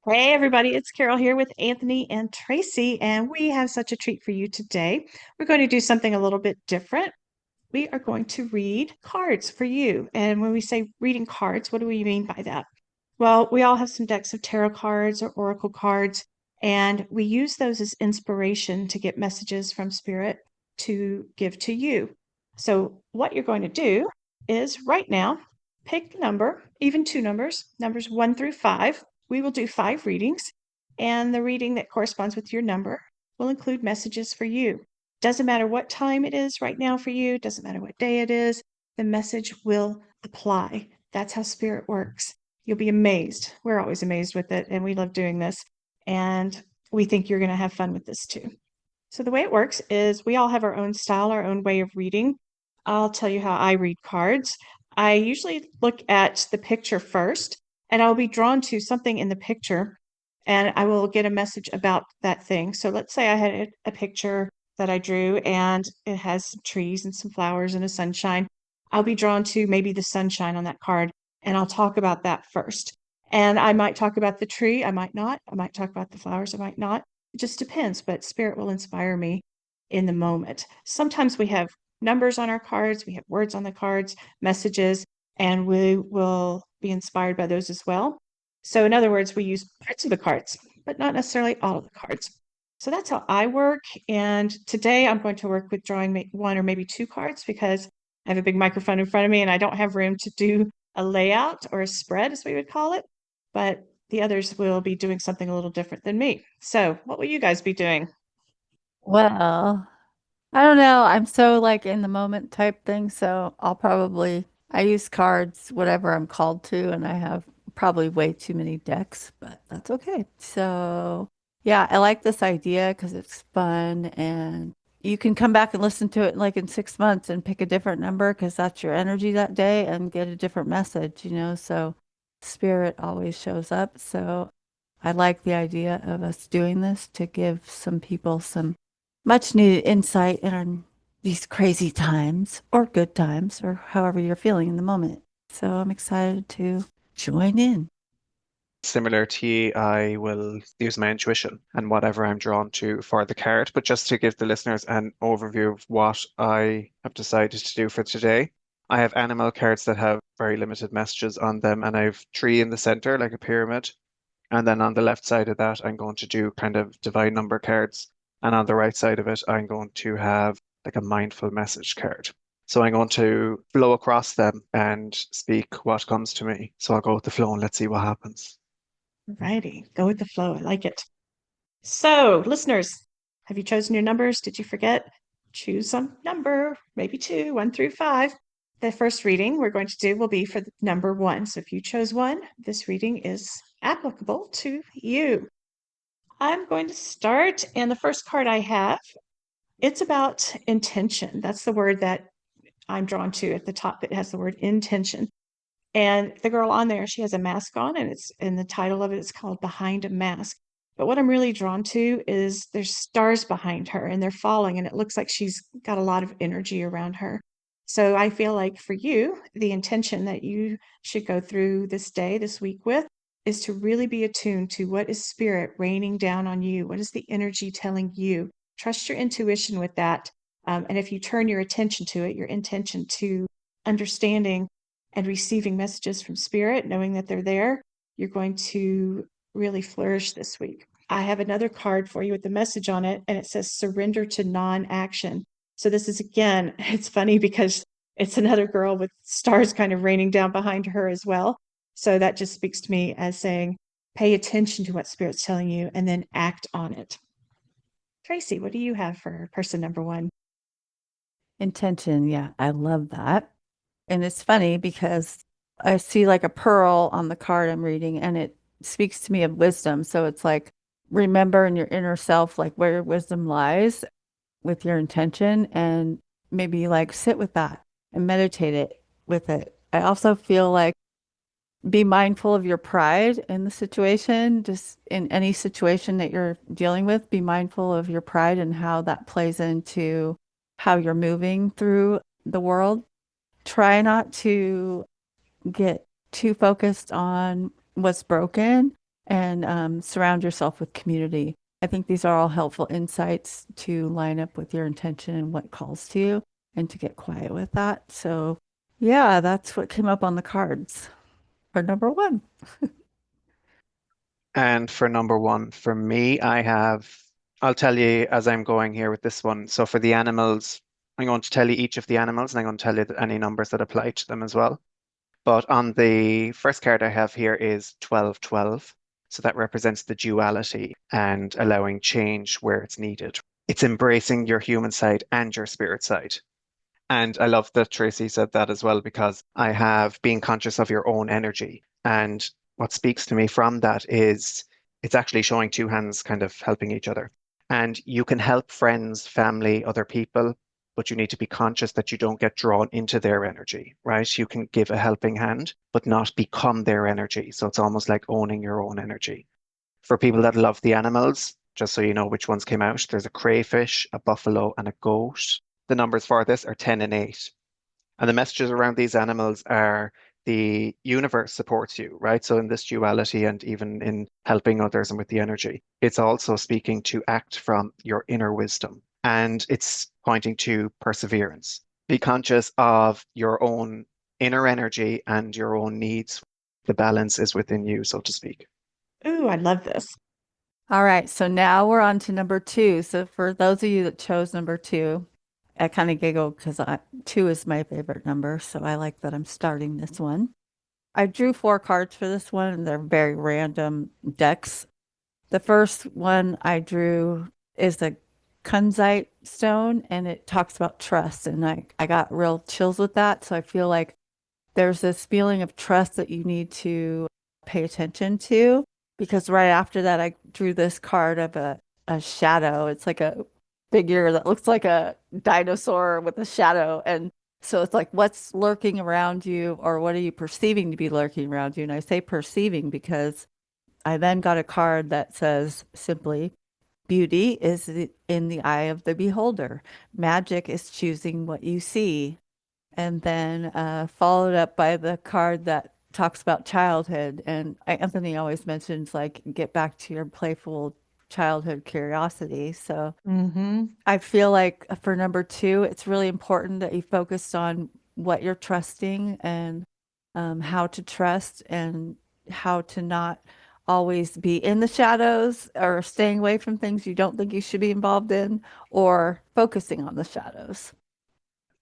Hey, everybody, it's Carol here with Anthony and Tracy, and we have such a treat for you today. We're going to do something a little bit different. We are going to read cards for you. And when we say reading cards, what do we mean by that? Well, we all have some decks of tarot cards or oracle cards, and we use those as inspiration to get messages from Spirit to give to you. So, what you're going to do is right now pick a number, even two numbers, numbers 1 through 5. We will do 5 readings, and the reading that corresponds with your number will include messages for you. Doesn't matter what time it is right now for you, doesn't matter what day it is, the message will apply. That's how Spirit works. You'll be amazed. We're always amazed with it, and we love doing this. And we think you're going to have fun with this too. So, the way it works is we all have our own style, our own way of reading. I'll tell you how I read cards. I usually look at the picture first, and I'll be drawn to something in the picture, and I will get a message about that thing. So, let's say I had a picture that I drew, and it has some trees and some flowers and a sunshine. I'll be drawn to maybe the sunshine on that card, and I'll talk about that first. And I might talk about the tree, I might not. I might talk about the flowers, I might not. It just depends, but Spirit will inspire me in the moment. Sometimes we have numbers on our cards, we have words on the cards, messages, and we will be inspired by those as well. So, in other words, we use parts of the cards, but not necessarily all of the cards. So that's how I work. And today I'm going to work with drawing one or maybe two cards because I have a big microphone in front of me and I don't have room to do a layout or a spread, as we would call it. But the others will be doing something a little different than me. So, what will you guys be doing? Well, I don't know. I'm so like in the moment type thing. So I use cards, whatever I'm called to, and I have probably way too many decks, but that's okay. So, yeah, I like this idea because it's fun and you can come back and listen to it like in 6 months and pick a different number because that's your energy that day and get a different message. So, spirit always shows up. So, I like the idea of us doing this to give some people some much needed insight in these crazy times or good times or however you're feeling in the moment. So I'm excited to join in. Similar to you, I will use my intuition and whatever I'm drawn to for the card. But just to give the listeners an overview of what I have decided to do for today, I have animal cards that have very limited messages on them, and I have tree in the center, like a pyramid. And then on the left side of that, I'm going to do kind of divine number cards. And on the right side of it, I'm going to have like a mindful message card. So I'm going to flow across them and speak what comes to me. So I'll go with the flow and let's see what happens. Righty, go with the flow. I like it. So, listeners, have you chosen your numbers? Did you forget? Choose some number, maybe two, 1 through 5. The first reading we're going to do will be for the number 1. So, if you chose 1, this reading is applicable to you. I'm going to start, and the first card I have, it's about intention. That's the word that I'm drawn to at the top. It has the word intention. And the girl on there, she has a mask on, and it's in the title of it, it's called Behind a Mask. But what I'm really drawn to is there's stars behind her and they're falling, and it looks like she's got a lot of energy around her. So I feel like for you, the intention that you should go through this day, this week with, is to really be attuned to what is spirit raining down on you? What is the energy telling you? Trust your intuition with that. And if you turn your attention to it, your intention to understanding and receiving messages from spirit, knowing that they're there, you're going to really flourish this week. I have another card for you with the message on it, and it says surrender to non action. So, this is again, it's funny because it's another girl with stars kind of raining down behind her as well. So, that just speaks to me as saying, pay attention to what spirit's telling you and then act on it. Tracy, what do you have for person number 1? Intention, yeah, I love that. And it's funny because I see like a pearl on the card I'm reading and it speaks to me of wisdom. So it's like remember in your inner self like where your wisdom lies with your intention and maybe like sit with that and meditate it with it. I also feel like be mindful of your pride in the situation, just in any situation that you're dealing with, be mindful of your pride and how that plays into how you're moving through the world. Try not to get too focused on what's broken and surround yourself with community. I think these are all helpful insights to line up with your intention and what calls to you and to get quiet with that. So, yeah, that's what came up on the cards for number one. And for number one, for me, I'll tell you as I'm going here with this one. So for the animals, I'm going to tell you each of the animals and I'm going to tell you any numbers that apply to them as well. But on the first card I have here is 1212. So that represents the duality and allowing change where it's needed. It's embracing your human side and your spirit side. And I love that Tracy said that as well, because I have being conscious of your own energy. And what speaks to me from that is it's actually showing two hands kind of helping each other. And you can help friends, family, other people, but you need to be conscious that you don't get drawn into their energy, right? You can give a helping hand, but not become their energy. So it's almost like owning your own energy. For people that love the animals, just so you know which ones came out, there's a crayfish, a buffalo, and a goat. The numbers for this are 10 and 8. And the messages around these animals are the universe supports you, right? So in this duality and even in helping others and with the energy, it's also speaking to act from your inner wisdom. And it's pointing to perseverance. Be conscious of your own inner energy and your own needs. The balance is within you, so to speak. Ooh, I love this. All right, so now we're on to number two. So for those of you that chose number two, I kind of giggle because two is my favorite number. So I like that I'm starting this one. I drew 4 cards for this one, and they're very random decks. The first one I drew is a kunzite stone, and it talks about trust. And I got real chills with that. So I feel like there's this feeling of trust that you need to pay attention to. Because right after that, I drew this card of a shadow. It's like a figure that looks like a dinosaur with a shadow. And so it's like, what's lurking around you, or what are you perceiving to be lurking around you? And I say perceiving because I then got a card that says simply, beauty is in the eye of the beholder. Magic is choosing what you see. And then followed up by the card that talks about childhood. And Anthony always mentions, like, get back to your playful childhood curiosity. So Mm-hmm. I feel like for number two, it's really important that you focus on what you're trusting and how to trust and how to not always be in the shadows or staying away from things you don't think you should be involved in or focusing on the shadows.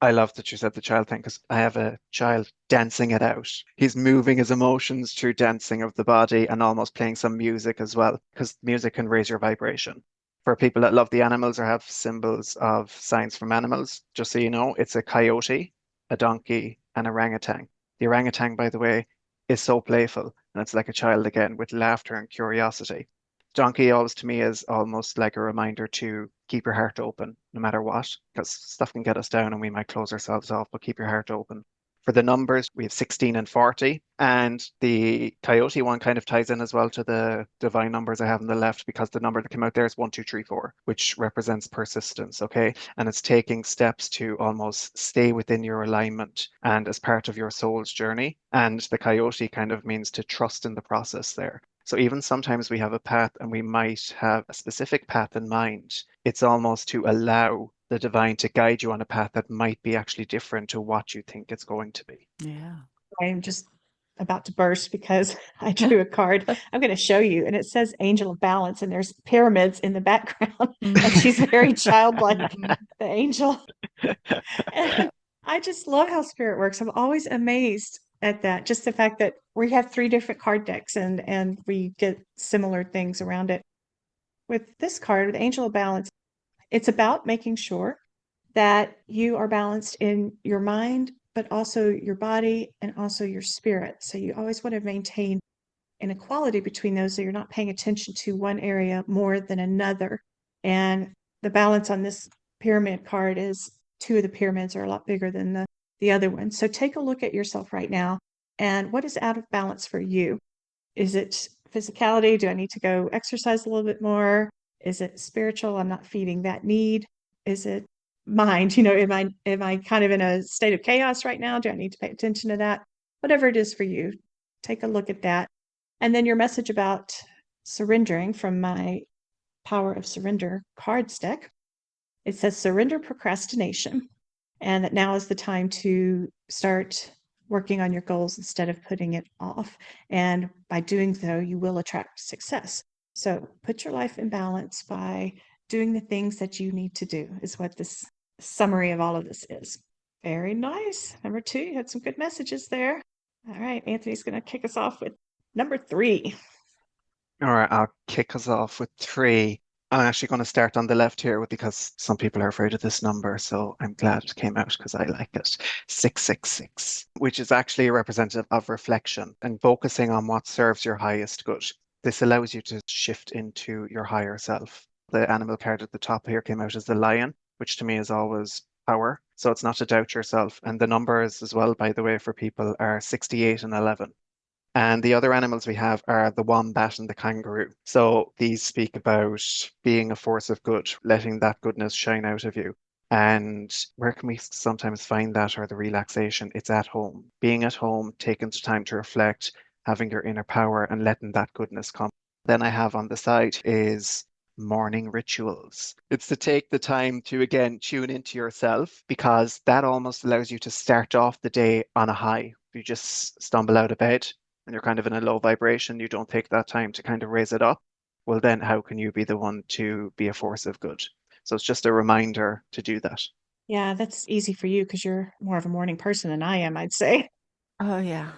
I love that you said the child thing because I have a child dancing it out. He's moving his emotions through dancing of the body and almost playing some music as well, because music can raise your vibration. For people that love the animals or have symbols of signs from animals, just so you know, it's a coyote, a donkey, and orangutan. The orangutan, by the way, is so playful and it's like a child again with laughter and curiosity. Donkey always to me is almost like a reminder to keep your heart open no matter what, because stuff can get us down and we might close ourselves off, but keep your heart open. For the numbers, we have 16 and 40, and the coyote one kind of ties in as well to the divine numbers I have on the left because the number that came out there is 1, 2, 3, 4, which represents persistence, okay? And it's taking steps to almost stay within your alignment and as part of your soul's journey. And the coyote kind of means to trust in the process there. So even sometimes we have a path and we might have a specific path in mind. It's almost to allow the divine to guide you on a path that might be actually different to what you think it's going to be. Yeah. I'm just about to burst because I drew a card. I'm going to show you, and it says Angel of Balance, and there's pyramids in the background, and she's very childlike, the angel. And I just love how spirit works. I'm always amazed at that. Just the fact that we have 3 different card decks and we get similar things around it. With this card, with Angel of Balance, it's about making sure that you are balanced in your mind, but also your body and also your spirit. So you always want to maintain an equality between those so you're not paying attention to one area more than another. And the balance on this pyramid card is 2 of the pyramids are a lot bigger than the other one. So take a look at yourself right now and what is out of balance for you? Is it physicality? Do I need to go exercise a little bit more? Is it spiritual? I'm not feeding that need. Is it mind? Am I kind of in a state of chaos right now? Do I need to pay attention to that? Whatever it is for you, take a look at that. And then your message about surrendering from my Power of Surrender cards deck. It says surrender procrastination, and that now is the time to start working on your goals instead of putting it off. And by doing so, you will attract success. So put your life in balance by doing the things that you need to do, is what this summary of all of this is. Very nice. Number 2, you had some good messages there. All right, Anthony's going to kick us off with number 3. All right, I'll kick us off with 3. I'm actually going to start on the left here because some people are afraid of this number, so I'm glad it came out because I like it. 666, which is actually a representative of reflection and focusing on what serves your highest good. This allows you to shift into your higher self. The animal card at the top here came out as the lion, which to me is always power. So it's not to doubt yourself. And the numbers as well, by the way, for people are 68 and 11. And the other animals we have are the wombat and the kangaroo. So these speak about being a force of good, letting that goodness shine out of you. And where can we sometimes find that, or the relaxation? It's at home. Being at home, taking the time to reflect, having your inner power and letting that goodness come. Then I have on the side is morning rituals. It's to take the time to, again, tune into yourself, because that almost allows you to start off the day on a high. You just stumble out of bed and you're kind of in a low vibration, you don't take that time to kind of raise it up, well, then how can you be the one to be a force of good? So it's just a reminder to do that. Yeah, that's easy for you because you're more of a morning person than I am, I'd say. Oh, yeah.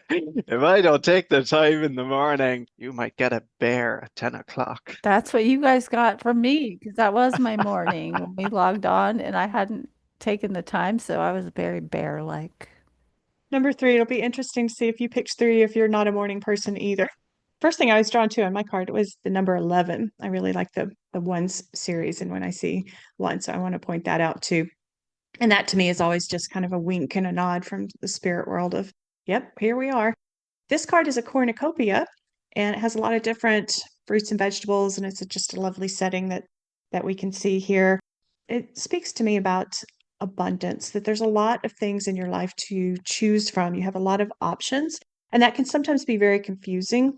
If I don't take the time in the morning, you might get a bear at 10 o'clock. That's what you guys got from me, because that was my morning when we logged on and I hadn't taken the time, so I was very bear-like. Number 3, it'll be interesting to see if you picked 3 if you're not a morning person either. First thing I was drawn to on my card was the number 11. I really like the ones series, and when I see 1, so I want to point that out too. And that to me is always just kind of a wink and a nod from the spirit world of, yep, here we are. This card is a cornucopia, and it has a lot of different fruits and vegetables, and it's just a lovely setting that we can see here. It speaks to me about abundance, that there's a lot of things in your life to choose from. You have a lot of options, and that can sometimes be very confusing.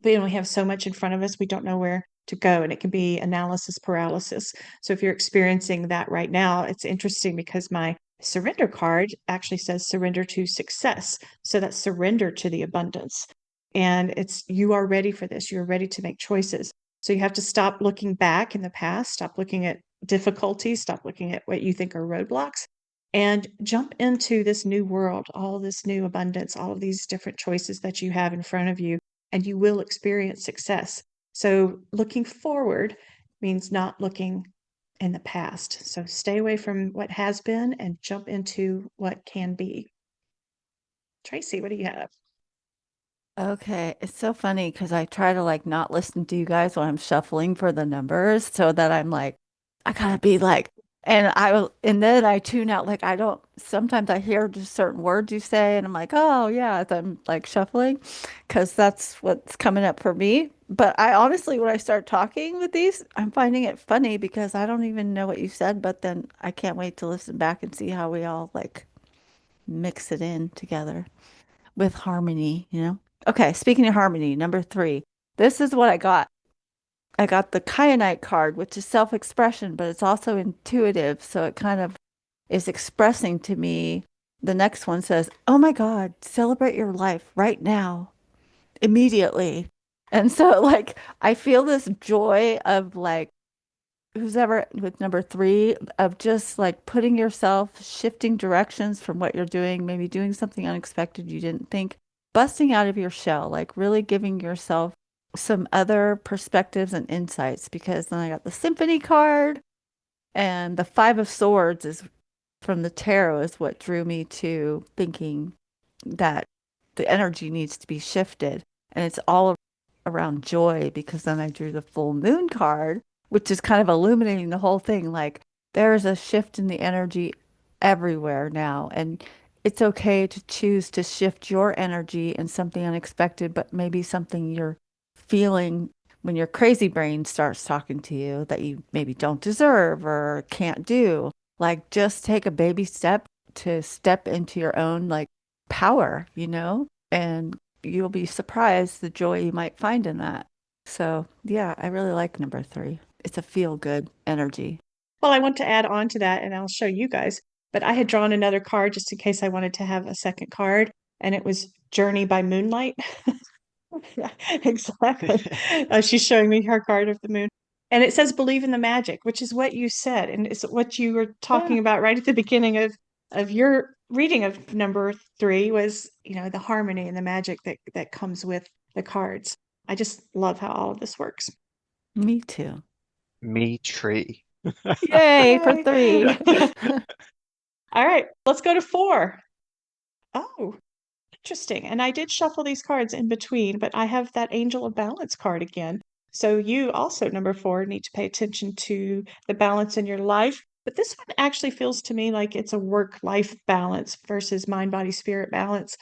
But we have so much in front of us, we don't know where to go, and it can be analysis paralysis. So if you're experiencing that right now, it's interesting because my surrender card actually says surrender to success. So that's surrender to the abundance. And it's, you are ready for this. You're ready to make choices. So you have to stop looking back in the past, stop looking at difficulties, stop looking at what you think are roadblocks, and jump into this new world, all this new abundance, all of these different choices that you have in front of you, and you will experience success. So looking forward means not looking in the past. So stay away from what has been and jump into what can be. Tracy, what do you have? Okay, it's so funny because I try to like not listen to you guys when I'm shuffling for the numbers so that I'm like, I gotta be like, and I will, and then I tune out. Like, I don't, sometimes I hear just certain words you say, and I'm like, oh, yeah, as I'm like shuffling because that's what's coming up for me. But I honestly, when I start talking with these, I'm finding it funny because I don't even know what you said, but then I can't wait to listen back and see how we all like mix it in together with harmony, you know? Okay, speaking of harmony, number 3. This is what I got. I got the kyanite card, which is self-expression, but it's also intuitive. So it kind of is expressing to me. The next one says, oh my God, celebrate your life right now, immediately. And so, like, I feel this joy of like, who's ever with number 3, of just like putting yourself, shifting directions from what you're doing, maybe doing something unexpected you didn't think, busting out of your shell, like really giving yourself some other perspectives and insights. Because then I got the symphony card, and the 5 of swords is from the tarot is what drew me to thinking that the energy needs to be shifted. And it's all around joy, because then I drew the full moon card, which is kind of illuminating the whole thing. Like, there is a shift in the energy everywhere now. And it's okay to choose to shift your energy in something unexpected, but maybe something you're feeling when your crazy brain starts talking to you that you maybe don't deserve or can't do. Like, just take a baby step to step into your own like power, you know? And you'll be surprised the joy you might find in that. So, yeah, I really like number 3. It's a feel good energy. Well, I want to add on to that and I'll show you guys, but I had drawn another card just in case I wanted to have a second card, and it was Journey by Moonlight. Yeah, exactly. She's showing me her card of the moon. And it says believe in the magic, which is what you said. And it's what you were Yeah, talking about right at the beginning of your reading of number 3 was, the harmony and the magic that comes with the cards. I just love how all of this works. me too. Me tree. Yay for Yay. 3. All right, let's go to 4. Oh, interesting. And I did shuffle these cards in between, but I have that Angel of Balance card again. So you also, number 4, need to pay attention to the balance in your life. But this one actually feels to me like it's a work-life balance versus mind-body-spirit balance.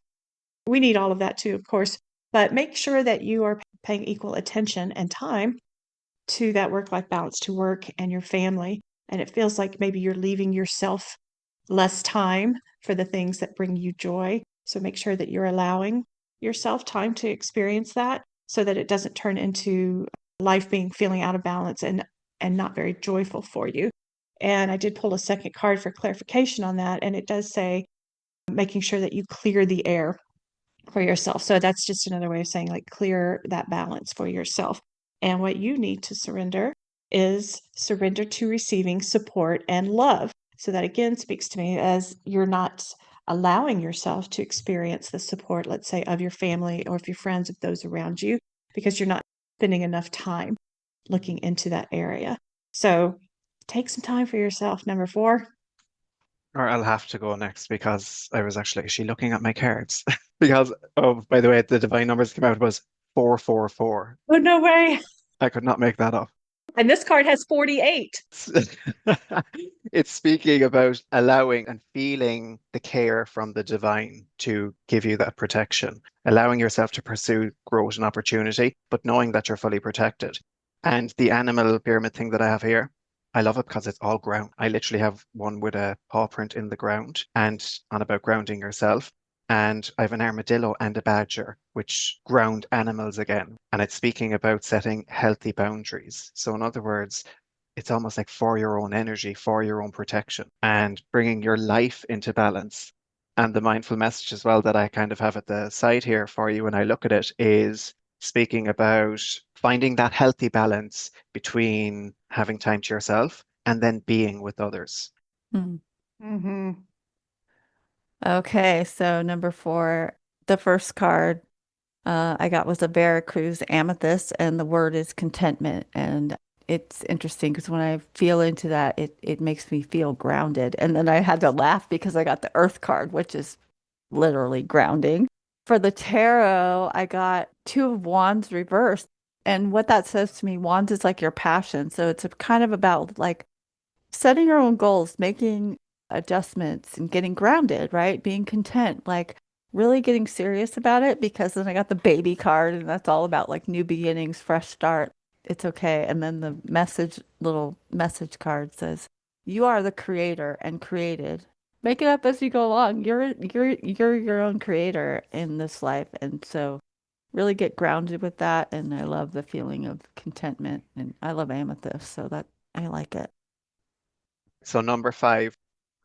We need all of that too, of course, but make sure that you are paying equal attention and time to that work-life balance, to work and your family. And it feels like maybe you're leaving yourself less time for the things that bring you joy. So make sure that you're allowing yourself time to experience that so that it doesn't turn into life being feeling out of balance and not very joyful for you. And I did pull a second card for clarification on that. And it does say making sure that you clear the air for yourself. So that's just another way of saying like clear that balance for yourself. And what you need to surrender is surrender to receiving support and love. So that again speaks to me as you're not allowing yourself to experience the support, let's say, of your family or of your friends, of those around you, because you're not spending enough time looking into that area. So take some time for yourself, number 4. Or I'll have to go next because I was actually looking at my cards. Because, oh, by the way, the divine numbers came out was 444. Oh, no way. I could not make that up. And this card has 48. It's speaking about allowing and feeling the care from the divine to give you that protection, allowing yourself to pursue growth and opportunity, but knowing that you're fully protected. And the animal pyramid thing that I have here, I love it because it's all ground. I literally have one with a paw print in the ground and on about grounding yourself. And I have an armadillo and a badger, which ground animals again. And it's speaking about setting healthy boundaries. So, in other words, it's almost like for your own energy, for your own protection, and bringing your life into balance. And the mindful message as well that I kind of have at the side here for you when I look at it is speaking about finding that healthy balance between having time to yourself and then being with others. Hmm. Mm-hmm. Okay, so number 4, the first card I got was a Veracruz amethyst, and the word is contentment. And it's interesting because when I feel into that, it makes me feel grounded. And then I had to laugh because I got the earth card, which is literally grounding. For the tarot, I got 2 of wands reversed. And what that says to me, wands is like your passion. So it's kind of about like setting your own goals, making adjustments and getting grounded, right? Being content, like really getting serious about it because then I got the baby card and that's all about like new beginnings, fresh start. It's okay. And then the little message card says, "You are the creator and created. Make it up as you go along. You're your own creator in this life." And so really get grounded with that. And I love the feeling of contentment. And I love amethyst, so that I like it. So, number 5,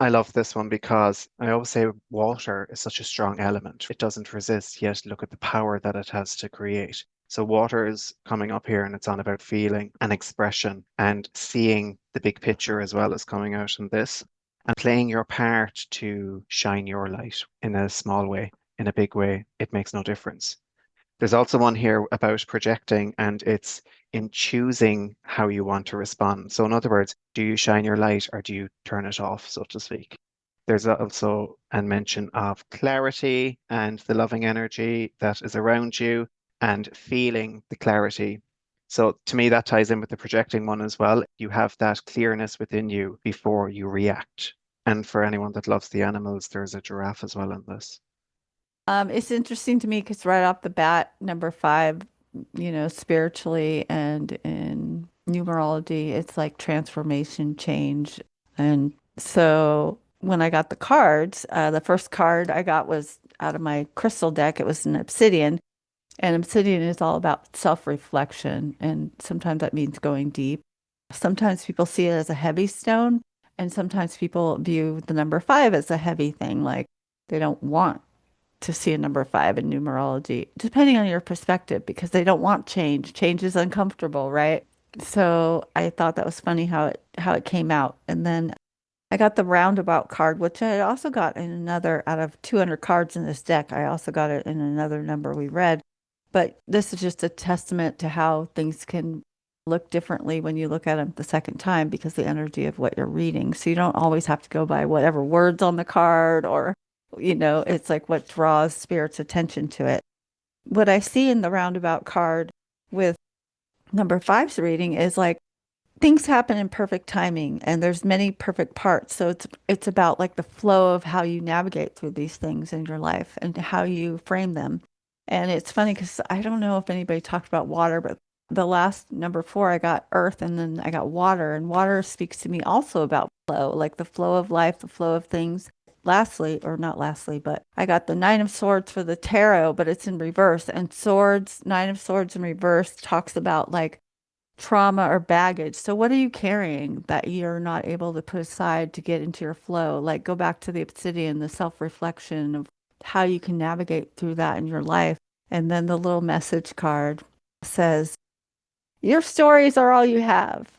I love this one because I always say water is such a strong element. It doesn't resist, yet look at the power that it has to create. So, water is coming up here and it's on about feeling and expression and seeing the big picture as well as coming out in this and playing your part to shine your light in a small way, in a big way. It makes no difference. There's also one here about projecting, and it's in choosing how you want to respond. So, in other words, do you shine your light or do you turn it off, so to speak? There's also a mention of clarity and the loving energy that is around you and feeling the clarity. So, to me, that ties in with the projecting one as well. You have that clearness within you before you react. And for anyone that loves the animals, there's a giraffe as well in this. It's interesting to me because right off the bat, number 5, spiritually and in numerology, it's like transformation, change. And so when I got the cards, the first card I got was out of my crystal deck. It was an obsidian. And obsidian is all about self-reflection, and sometimes that means going deep. Sometimes people see it as a heavy stone, and sometimes people view the number five as a heavy thing, like they don't want to see a number five in numerology, depending on your perspective, because they don't want change. Change is uncomfortable, right? So I thought that was funny how it came out. And then I got the roundabout card, which I also got in another out of 200 cards in this deck. I also got it in another number we read. But this is just a testament to how things can look differently when you look at them the second time because the energy of what you're reading. So you don't always have to go by whatever words on the card or, it's like what draws spirit's attention to it. What I see in the roundabout card with number five's reading is like things happen in perfect timing and there's many perfect parts. So it's about like the flow of how you navigate through these things in your life and how you frame them. And it's funny because I don't know if anybody talked about water, but the last number four, I got earth and then I got water. And water speaks to me also about flow, like the flow of life, the flow of things. Lastly, or not lastly, but I got the Nine of Swords for the tarot, but it's in reverse. And swords, Nine of Swords in reverse talks about like trauma or baggage. So what are you carrying that you're not able to put aside to get into your flow? Like go back to the obsidian, the self-reflection of how you can navigate through that in your life. And then the little message card says, your stories are all you have.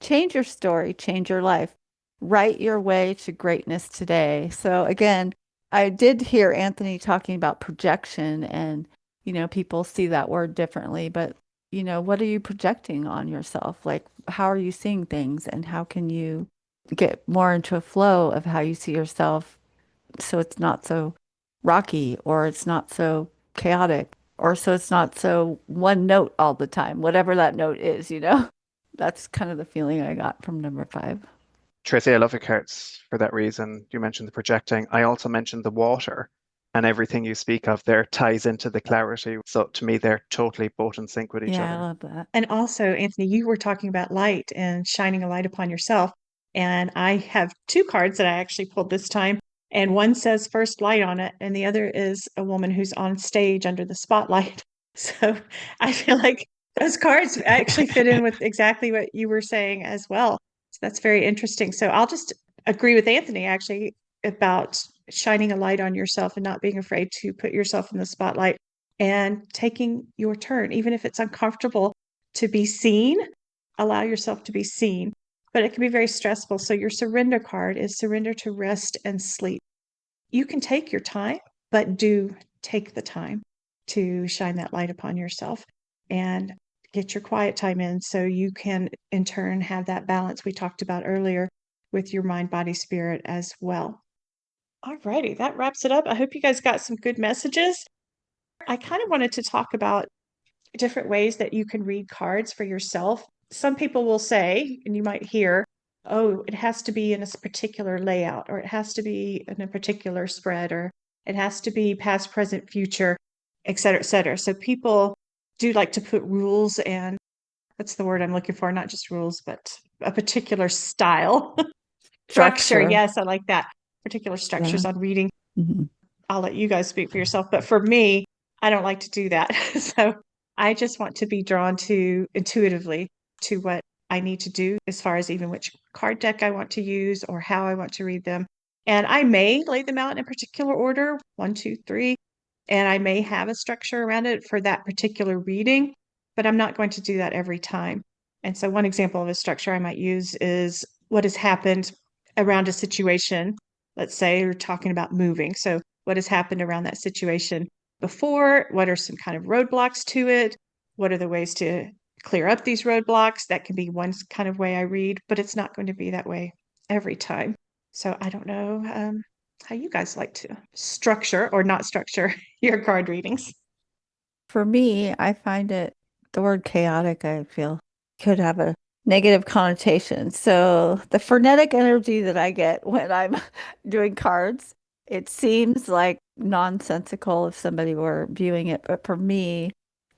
Change your story, change your life. Write your way to greatness today. So again, I did hear Anthony talking about projection and, people see that word differently, but what are you projecting on yourself? Like, how are you seeing things and how can you get more into a flow of how you see yourself so it's not so rocky or it's not so chaotic or so it's not so one note all the time, whatever that note is. That's kind of the feeling I got from number five. Tracy, I love your cards for that reason. You mentioned the projecting. I also mentioned the water, and everything you speak of there ties into the clarity. So to me, they're totally both in sync with each Yeah, I other. love that. And also, Anthony, you were talking about light and shining a light upon yourself. And I have two cards that I actually pulled this time. And one says first light on it, and the other is a woman who's on stage under the spotlight. So I feel like those cards actually fit in with exactly what you were saying as well. So that's very interesting. So I'll just agree with Anthony actually about shining a light on yourself and not being afraid to put yourself in the spotlight and taking your turn, even if it's uncomfortable to be seen, allow yourself to be seen. But it can be very stressful. So your surrender card is surrender to rest and sleep. You can take your time, but do take the time to shine that light upon yourself and get your quiet time in so you can in turn have that balance we talked about earlier with your mind, body, spirit as well. All righty, that wraps it up. I hope you guys got some good messages. I kind of wanted to talk about different ways that you can read cards for yourself. Some people will say, and you might hear, oh, it has to be in a particular layout, or it has to be in a particular spread, or it has to be past, present, future, et cetera, et cetera. So people do like to put rules and that's the word I'm looking for, not just rules, but a particular style. Structure. Yes, I like that. Particular structures on reading. Mm-hmm. I'll let you guys speak for yourself. But for me, I don't like to do that. So I just want to be drawn to intuitively to what I need to do as far as even which card deck I want to use or how I want to read them. And I may lay them out in a particular order, 1, 2, 3, and I may have a structure around it for that particular reading, but I'm not going to do that every time. And so one example of a structure I might use is what has happened around a situation. Let's say we're talking about moving. So what has happened around that situation before? What are some kind of roadblocks to it? What are the ways to clear up these roadblocks? That can be one kind of way I read, but it's not going to be that way every time. So I don't know how you guys like to structure or not structure your card readings. For me, I find the word chaotic, I feel, could have a negative connotation. So the frenetic energy that I get when I'm doing cards, it seems like nonsensical if somebody were viewing it. But for me,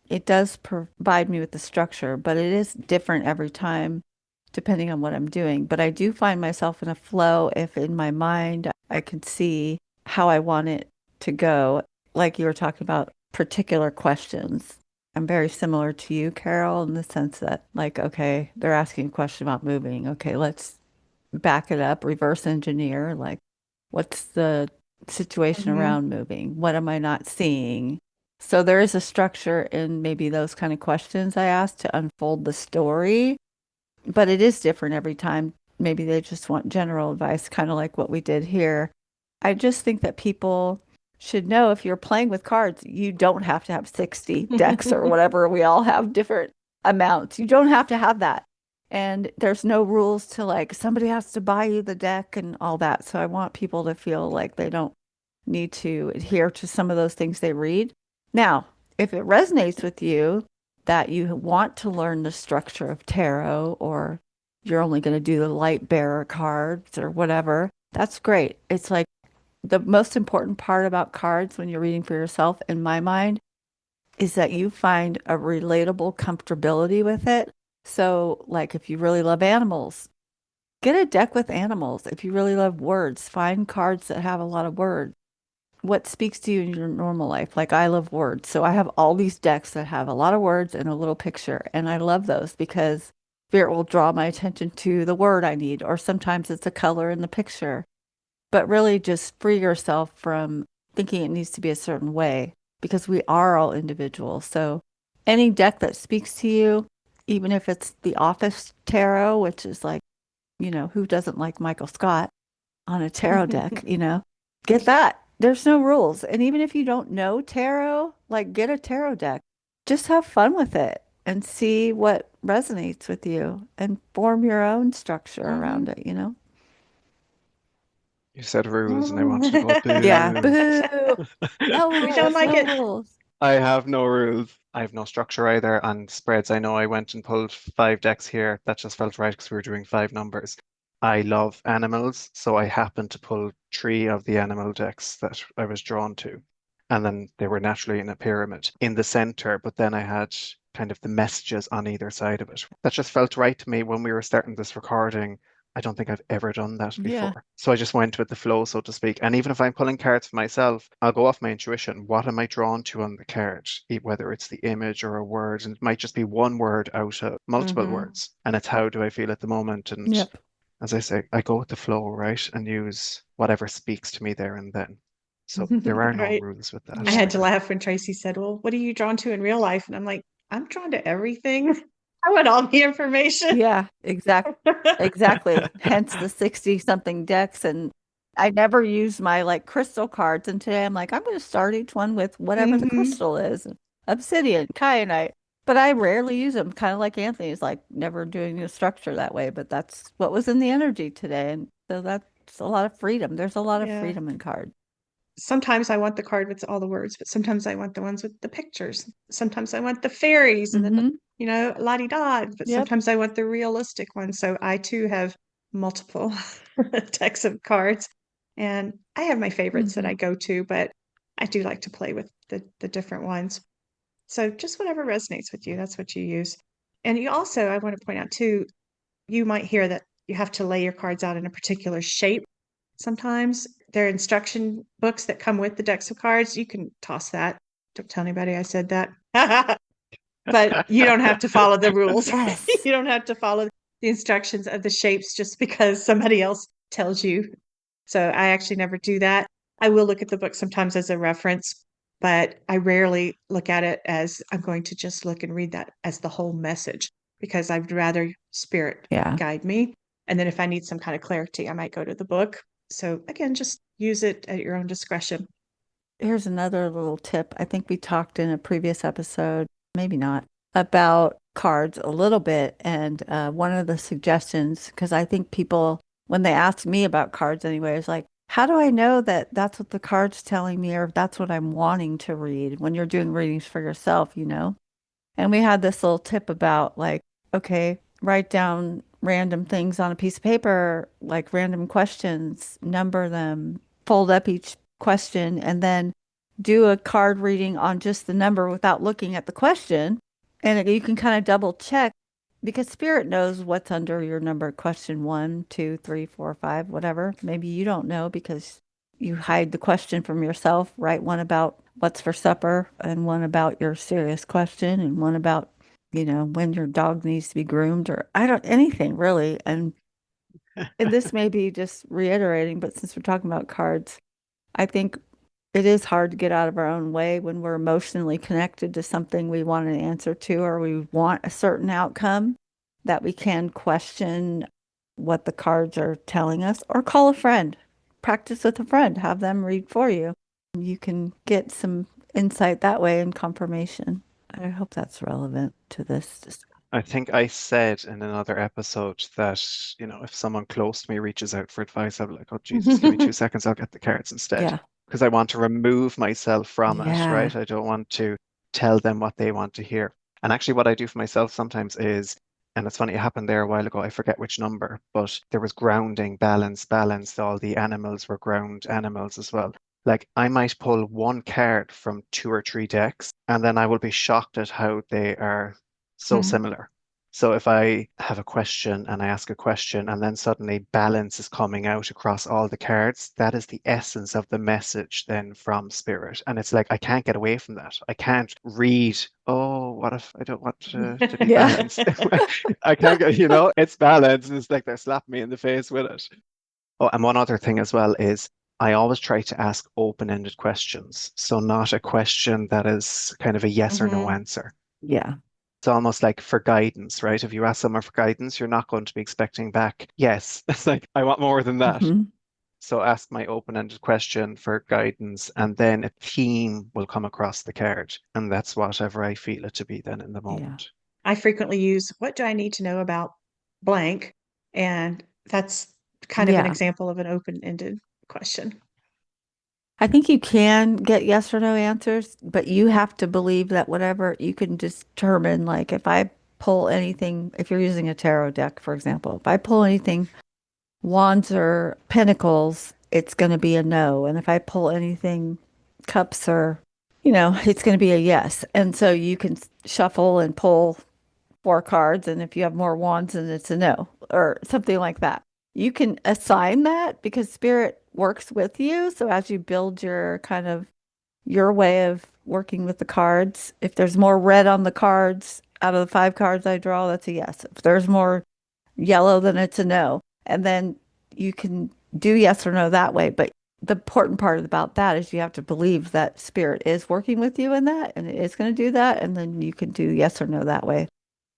it does provide me with the structure, but it is different every time depending on what I'm doing. But I do find myself in a flow if in my mind I can see how I want it to go. Like you were talking about particular questions. I'm very similar to you, Carol, in the sense that, like, okay, they're asking a question about moving. Okay, let's back it up, reverse engineer. Like, what's the situation Hmm. around moving? What am I not seeing? So there is a structure in maybe those kind of questions I ask to unfold the story, but it is different every time. Maybe they just want general advice, kind of like what we did here. I just think that people should know if you're playing with cards, you don't have to have 60 decks or whatever. We all have different amounts. You don't have to have that. And there's no rules to like somebody has to buy you the deck and all that. So I want people to feel like they don't need to adhere to some of those things they read. Now, if it resonates with you that you want to learn the structure of tarot or you're only going to do the light bearer cards or whatever, that's great. It's like the most important part about cards when you're reading for yourself, in my mind, is that you find a relatable comfortability with it. So, like if you really love animals, get a deck with animals. If you really love words, find cards that have a lot of words. What speaks to you in your normal life? Like I love words. So I have all these decks that have a lot of words and a little picture. And I love those because Spirit will draw my attention to the word I need, or sometimes it's a color in the picture. But really just free yourself from thinking it needs to be a certain way because we are all individuals. So any deck that speaks to you, even if it's the office tarot, which is like, who doesn't like Michael Scott on a tarot deck, get that. There's no rules. And even if you don't know tarot, like get a tarot deck. Just have fun with it and see what resonates with you and form your own structure around Hmm. it. You said rules, and I wanted to go Yeah. boo. Boo. No We don't rules, like no it. rules. I have no rules. I have no structure either. And spreads, I know I went and pulled 5 decks here. That just felt right because we were doing 5 numbers. I love animals, so I happened to pull 3 of the animal decks that I was drawn to. And then they were naturally in a pyramid in the center, but then I had kind of the messages on either side of it. That just felt right to me when we were starting this recording. I don't think I've ever done that Yeah. before. So I just went with the flow, so to speak. And even if I'm pulling cards for myself, I'll go off my intuition. What am I drawn to on the card? Whether it's the image or a word, and it might just be one word out of multiple Hmm. words. And it's how do I feel at the moment? And Yep. as I say, I go with the flow, right? And use whatever speaks to me there and then. So there are no Right. rules with I that. Yeah. had to laugh when Tracy said, "Well, what are you drawn to in real life?" And I'm like, "I'm drawn to everything. I want all the information." Yeah, exactly. Hence the 60 something decks. And I never use my like crystal cards. And today I'm like, I'm going to start each one with whatever the Hmm. crystal is, obsidian, kyanite. But I rarely use them, kind of like Anthony's like never doing a structure that way. But that's what was in the energy today. And so that's a lot of freedom. There's a lot of Yeah. freedom in cards. Sometimes I want the card with all the words, but sometimes I want the ones with the pictures. Sometimes I want the fairies and then, Mm-hmm. la di da, but Yep. sometimes I want the realistic ones. So I too have multiple decks of cards. And I have my favorites that Mm-hmm. I go to, but I do like to play with the different ones. So just whatever resonates with you, that's what you use. And you also, I want to point out too, you might hear that you have to lay your cards out in a particular shape. Sometimes there are instruction books that come with the decks of cards. You can toss that. Don't tell anybody I said that. But you don't have to follow the rules. Yes. You don't have to follow the instructions of the shapes just because somebody else tells you. So I actually never do that. I will look at the book sometimes as a reference, but I rarely look at it as I'm going to just look and read that as the whole message because I'd rather spirit Yeah. guide me. And then if I need some kind of clarity, I might go to the book. So again, just use it at your own discretion. Here's another little tip. I think we talked in a previous episode, maybe not, about cards a little bit. And one of the suggestions, because I think people, when they ask me about cards anyway, is like, how do I know that that's what the card's telling me or if that's what I'm wanting to read when you're doing readings for yourself? And we had this little tip about like, okay, write down random things on a piece of paper, like random questions, number them, fold up each question, and then do a card reading on just the number without looking at the question. And you can kind of double check because spirit knows what's under your number question 1, 2, 3, 4, 5, whatever. Maybe you don't know because you hide the question from yourself, write one about what's for supper and one about your serious question and one about, when your dog needs to be groomed or I don't anything really. And this may be just reiterating, but since we're talking about cards, I think it is hard to get out of our own way when we're emotionally connected to something we want an answer to or we want a certain outcome that we can question what the cards are telling us or call a friend. Practice with a friend, have them read for you. You can get some insight that way and confirmation. I hope that's relevant to this discussion. I think I said in another episode that, if someone close to me reaches out for advice, I'll be like, oh, Jesus, give me 2 seconds, I'll get the cards instead. Yeah. Because I want to remove myself from it, Yeah. right? I don't want to tell them what they want to hear. And actually, what I do for myself sometimes is, and it's funny, it happened there a while ago, I forget which number, but there was grounding, balance, all the animals were ground animals as well. Like I might pull one card from 2 or 3 decks, and then I will be shocked at how they are so similar. So if I have a question and I ask a question and then suddenly balance is coming out across all the cards, that is the essence of the message then from spirit. And it's like, I can't get away from that. I can't read, oh, what if I don't want to be Yeah. balanced? I can't get, it's balanced. It's like they're slapping me in the face with it. Oh, and one other thing as well is I always try to ask open-ended questions. So not a question that is kind of a yes or no answer. Yeah. It's almost like for guidance, right? If you ask someone for guidance, you're not going to be expecting back, yes. It's like, I want more than that. So ask my open-ended question for guidance, and then a theme will come across the card. And that's whatever I feel it to be then in the moment. I frequently use, what do I need to know about blank? And that's kind of an example of an open-ended question. I think you can get yes or no answers, but you have to believe that whatever you can determine, like if I pull anything, if you're using a tarot deck, for example, if I pull anything, wands or pentacles, it's going to be a no. And if I pull anything, cups or, it's going to be a yes. And so you can shuffle and pull 4 cards. And if you have more wands, then it's a no or something like that. You can assign that because spirit works with you. So as you build your your way of working with the cards, if there's more red on the cards out of the 5 cards I draw, that's a yes. If there's more yellow, then it's a no. And then you can do yes or no that way. But the important part about that is you have to believe that spirit is working with you in that and it is going to do that. And then you can do yes or no that way.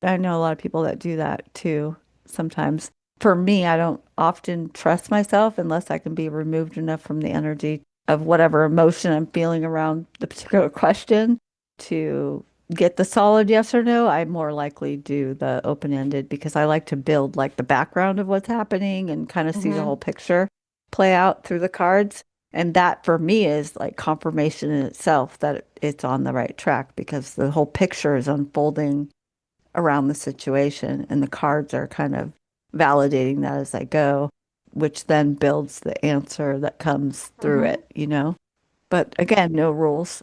I know a lot of people that do that too sometimes. For me, I don't often trust myself unless I can be removed enough from the energy of whatever emotion I'm feeling around the particular question to get the solid yes or no. I more likely do the open-ended because I like to build like the background of what's happening and kind of see the whole picture play out through the cards. And that for me is like confirmation in itself that it's on the right track because the whole picture is unfolding around the situation and the cards are kind of validating that as I go, which then builds the answer that comes through it, But again, no rules.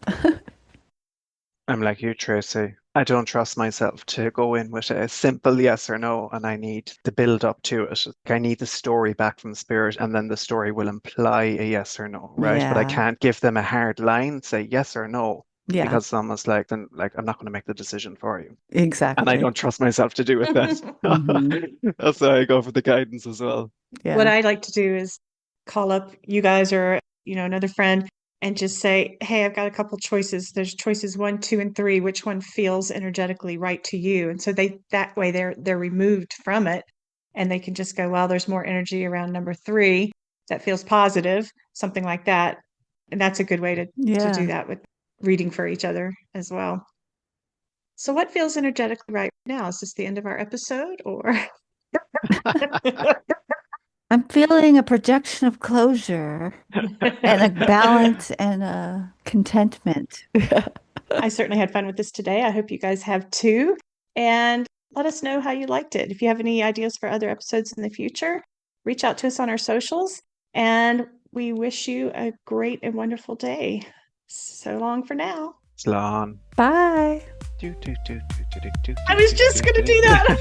I'm like you, Tracy. I don't trust myself to go in with a simple yes or no, and I need the build up to it. I need the story back from spirit, and then the story will imply a yes or no, right? But I can't give them a hard line, say yes or no. Yeah. Because it's almost like, then, like, I'm not going to make the decision for you. Exactly. And I don't trust myself to do it then. That's why I go for the guidance as well. Yeah. What I like to do is call up you guys or, another friend and just say, hey, I've got a couple choices. There's choices 1, 2, and 3. Which one feels energetically right to you? And so that way they're removed from it and they can just go, well, there's more energy around number 3 that feels positive, something like that. And that's a good way to do that with reading for each other as well. So what feels energetically right now? Is this the end of our episode or? I'm feeling a projection of closure and a balance and a contentment. I certainly had fun with this today. I hope you guys have too. And let us know how you liked it. If you have any ideas for other episodes in the future, reach out to us on our socials. And we wish you a great and wonderful day. So long for now. It's long. Bye. I was just going to do that.